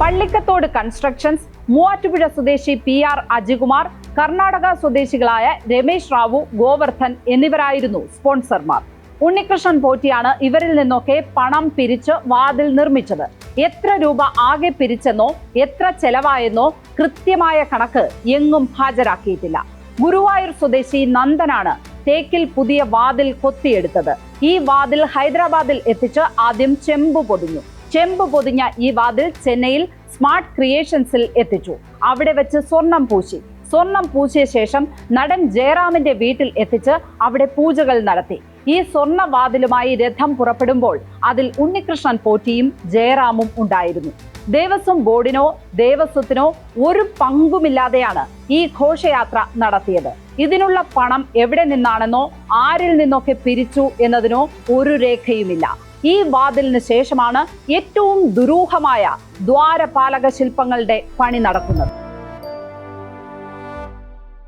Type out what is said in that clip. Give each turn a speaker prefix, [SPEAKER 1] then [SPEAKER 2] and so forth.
[SPEAKER 1] Pallikathodu constructions, Muvattupuzha സ്വദേശി PR Ajikumar, Karnataka സ്വദേശികളായ രമേശ് റാവു, ഗോവർദ്ധൻ എന്നിവരായിരുന്നു സ്പോൺസർമാർ. ഉണ്ണികൃഷ്ണൻ പോറ്റിയാണ് ഇവരിൽ നിന്നൊക്കെ പണം പിരിച്ച് വാതിൽ നിർമ്മിച്ചത്. എത്ര രൂപ ആകെ പിരിച്ചെന്നോ എത്ര ചെലവായെന്നോ കൃത്യമായ കണക്ക് എങ്ങും ഹാജരാക്കിയിട്ടില്ല. ഗുരുവായൂർ സ്വദേശി നന്ദനാണ് തേക്കിൽ പുതിയ വാതിൽ കൊത്തിയെടുത്തത്. ഈ വാതിൽ ഹൈദരാബാദിൽ എത്തിച്ച് ആദ്യം ചെമ്പ് പൊതിഞ്ഞ ഈ വാതിൽ ചെന്നൈയിൽ സ്മാർട്ട് ക്രിയേഷൻസിൽ എത്തിച്ചു. അവിടെ വെച്ച് സ്വർണം പൂശിയ ശേഷം നടൻ ജയറാമിന്റെ വീട്ടിൽ എത്തിച്ച് അവിടെ പൂജകൾ നടത്തി. ഈ സ്വർണ്ണ വാതിലുമായി രഥം പുറപ്പെടുമ്പോൾ അതിൽ ഉണ്ണികൃഷ്ണൻ പോറ്റിയും ജയറാമും ഉണ്ടായിരുന്നു. ദേവസ്വം ബോർഡിനോ ദേവസ്വത്തിനോ ഒരു പങ്കുമില്ലാതെയാണ് ഈ ഘോഷയാത്ര നടത്തിയത്. ഇതിനുള്ള പണം എവിടെ നിന്നാണെന്നോ ആരിൽ നിന്നൊക്കെ പിരിച്ചു എന്നതിനോ ഒരു രേഖയുമില്ല. ഈ വാതിലിന് ശേഷമാണ് ഏറ്റവും ദുരൂഹമായ ദ്വാരപാലക ശില്പങ്ങളുടെ പണി നടക്കുന്നത്.